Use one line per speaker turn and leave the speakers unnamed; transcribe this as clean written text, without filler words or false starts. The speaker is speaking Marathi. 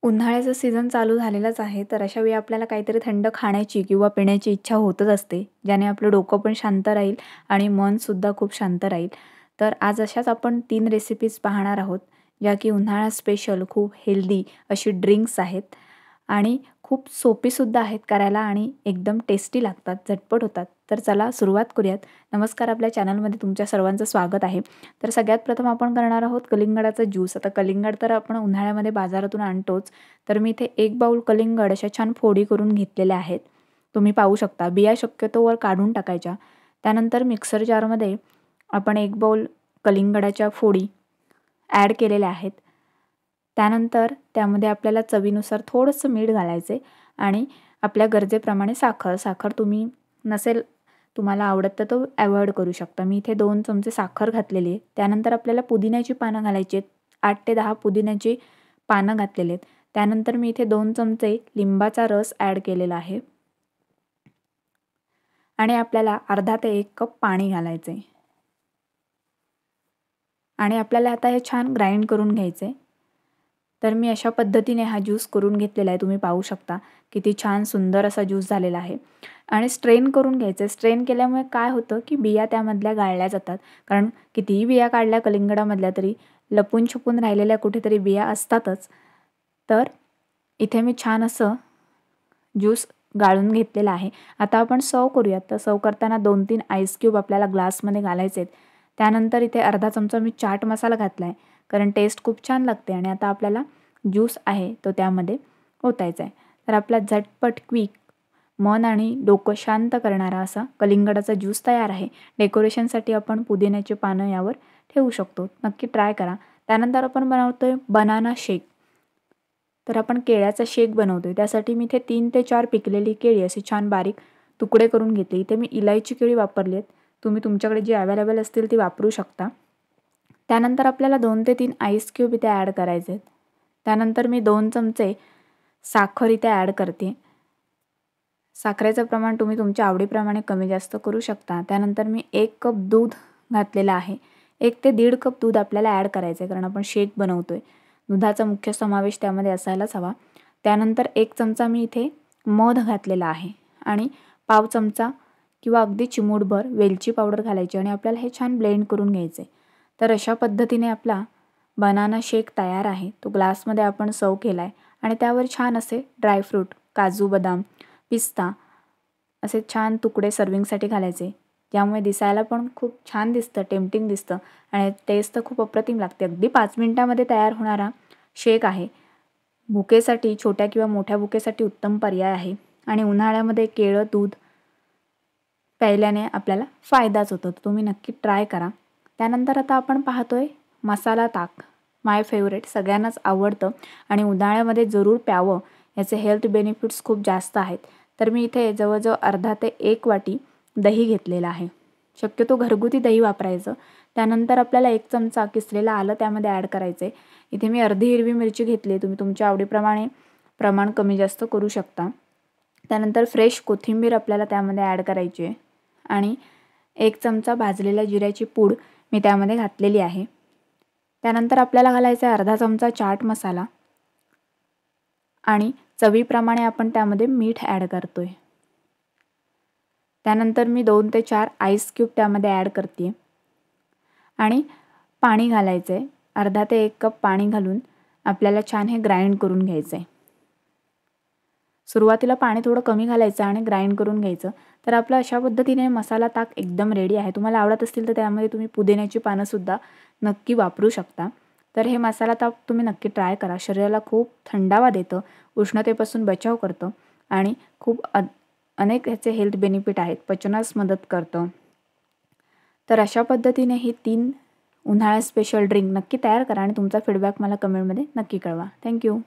उन्हाळ्याचा सीझन चालू झालेलाच आहे, तर अशा वेळी आपल्याला काहीतरी थंड खाण्याची किंवा पिण्याची इच्छा होतच असते, ज्याने आपलं डोकं पण शांत राहील आणि मनसुद्धा खूप शांत राहील. तर आज अशाच आपण 3 रेसिपीज पाहणार आहोत, ज्या की उन्हाळा स्पेशल खूप हेल्दी अशी ड्रिंक्स आहेत आणि खूप सोपीसुद्धा आहेत करायला आणि एकदम टेस्टी लागतात, झटपट होतात. तर चला सुरुवात करूयात. नमस्कार, आपल्या चॅनलमध्ये तुमच्या सर्वांचं स्वागत आहे. तर सगळ्यात प्रथम आपण करणार आहोत कलिंगडाचा ज्यूस. आता कलिंगड तर आपण उन्हाळ्यामध्ये बाजारातून आणतोच. तर मी इथे 1 बाउल कलिंगड अशा छान फोडी करून घेतलेल्या आहेत. तुम्ही पाहू शकता. बिया शक्यतो वर काढून टाकायच्या. त्यानंतर मिक्सर जारमध्ये आपण 1 बाउल कलिंगडाच्या फोडी ॲड केलेल्या आहेत. त्यानंतर त्यामध्ये आपल्याला चवीनुसार थोडंसं मीठ घालायचं आहे आणि आपल्या गरजेप्रमाणे साखर. साखर तुम्ही नसेल तुम्हाला आवडत तर तो अव्हॉइड करू शकता. मी इथे 2 चमचे साखर घातलेली आहे. त्यानंतर आपल्याला पुदिन्याची पानं घालायची आहेत. 8 ते 10 पुदिन्याची पानं घातलेली आहेत. त्यानंतर मी इथे 2 चमचे लिंबाचा रस ॲड केलेला आहे. आणि आपल्याला अर्धा ते 1 कप पाणी घालायचं आहे. आणि आपल्याला आता हे छान ग्राइंड करून घ्यायचं आहे. तर मी अशा पद्धतीने हा ज्यूस करून घेतलेला आहे. तुम्ही पाहू शकता किती छान सुंदर असा ज्यूस झालेला आहे. आणि स्ट्रेन करून घ्यायचं आहे. स्ट्रेन केल्यामुळे काय होतं की बिया त्यामधल्या गाळल्या जातात. कारण कितीही बिया काढल्या कलिंगडामधल्या तरी लपून छपून राहिलेल्या कुठेतरी बिया असतातच. तर इथे मी छान असं ज्यूस गाळून घेतलेला आहे. आता आपण सर्व करूयात. तर सर्व करताना 2-3 आईस क्यूब आपल्याला ग्लासमध्ये घालायचे आहेत. त्यानंतर इथे अर्धा चमचा मी चाट मसाला घातला आहे. कारण टेस्ट खूप छान लागते आणि आता आपल्याला ज्यूस आहे तो त्यामध्ये ओतायचा आहे. तर आपला झटपट क्विक मन आणि डोकं शांत करणारा असा कलिंगडाचा ज्यूस तयार आहे. डेकोरेशनसाठी आपण पुदिन्याची पानं यावर ठेवू शकतो. नक्की ट्राय करा. त्यानंतर आपण बनवतोय बनाना शेक. तर आपण केळ्याचा शेक बनवतोय. त्यासाठी मी इथे 3 ते 4 पिकलेली केळी अशी छान बारीक तुकडे करून घेतले. इथे मी इलायची केळी वापरली आहेत. तुम्ही तुमच्याकडे जी अवेलेबल असतील ती वापरू शकता. त्यानंतर आपल्याला 2 ते 3 आईस क्यूब इथे ॲड करायचे आहेत. त्यानंतर मी 2 चमचे साखर इथे ॲड करते. साखरेचं प्रमाण तुम्ही तुमच्या आवडीप्रमाणे कमी जास्त करू शकता. त्यानंतर मी 1 कप दूध घातलेलं आहे. 1 ते 1.5 कप दूध आपल्याला ॲड करायचं आहे कारण आपण शेक बनवतोय. दुधाचा मुख्य समावेश त्यामध्ये असायलाच हवा. त्यानंतर 1 चमचा मी इथे मध घातलेला आहे आणि पाव चमचा किंवा अगदी चिमूटभर वेलची पावडर घालायची आणि आपल्याला हे छान ब्लेंड करून घ्यायचे. तर अशा पद्धतीने आपला बनाना शेक तयार आहे. तो ग्लासमध्ये आपण सर्व केला आहे आणि त्यावर छान असे ड्रायफ्रूट, काजू, बदाम, पिस्ता असे छान तुकडे सर्विंगसाठी घालायचे. त्यामुळे दिसायला पण खूप छान दिसतं, टेम्प्टिंग दिसतं आणि टेस्ट तर खूप अप्रतिम लागते. अगदी 5 मिनिटामध्ये तयार होणारा शेक आहे. भुकेसाठी, छोट्या किंवा मोठ्या भुकेसाठी उत्तम पर्याय आहे आणि उन्हाळ्यामध्ये केळं, दूध प्यायल्याने आपल्याला फायदाच होतो. तर तुम्ही नक्की ट्राय करा. त्यानंतर आता आपण पाहतोय मसाला ताक. माय फेवरेट, सगळ्यांनाच आवडतं आणि उन्हाळ्यामध्ये जरूर प्यावं. याचे हेल्थ बेनिफिट्स खूप जास्त आहेत. तर मी इथे जवळजवळ अर्धा ते 1 वाटी दही घेतलेलं आहे. शक्यतो घरगुती दही वापरायचं. त्यानंतर आपल्याला 1 चमचा किसलेलं आलं त्यामध्ये ॲड करायचं आहे. इथे मी अर्धी हिरवी मिरची घेतली. तुम्ही तुमच्या आवडीप्रमाणे प्रमाण कमी जास्त करू शकता. त्यानंतर फ्रेश कोथिंबीर आपल्याला त्यामध्ये ॲड करायची आहे आणि 1 चमचा भाजलेल्या जिऱ्याची पूड मी त्यामध्ये घातलेली आहे. त्यानंतर आपल्याला घालायचा आहे अर्धा चमचा चाट मसाला आणि चवीप्रमाणे आपण त्यामध्ये मीठ ॲड करतोय. त्यानंतर मी 2 ते 4 आईस क्यूब त्यामध्ये ॲड करते आणि पाणी घालायचं आहे. अर्धा ते 1 कप पाणी घालून आपल्याला छान हे ग्राइंड करून घ्यायचं आहे. सुरुवातीला पाणी थोडं कमी घालायचं आणि ग्राइंड करून घ्यायचं. तर आपलं अशा पद्धतीने मसाला ताक एकदम रेडी आहे. तुम्हाला आवडत असतील तर त्यामध्ये तुम्ही पुदिन्याची पानंसुद्धा नक्की वापरू शकता. तर हे मसाला ताक तुम्ही नक्की ट्राय करा. शरीराला खूप थंडावा देतं, उष्णतेपासून बचाव करतं आणि खूप अनेक ह्याचे हेल्थ बेनिफिट आहेत. पचनास मदत करतं. तर अशा पद्धतीने ही 3 उन्हाळ्यात स्पेशल ड्रिंक नक्की तयार करा आणि तुमचा फीडबॅक मला कमेंटमध्ये नक्की कळवा. थँक्यू.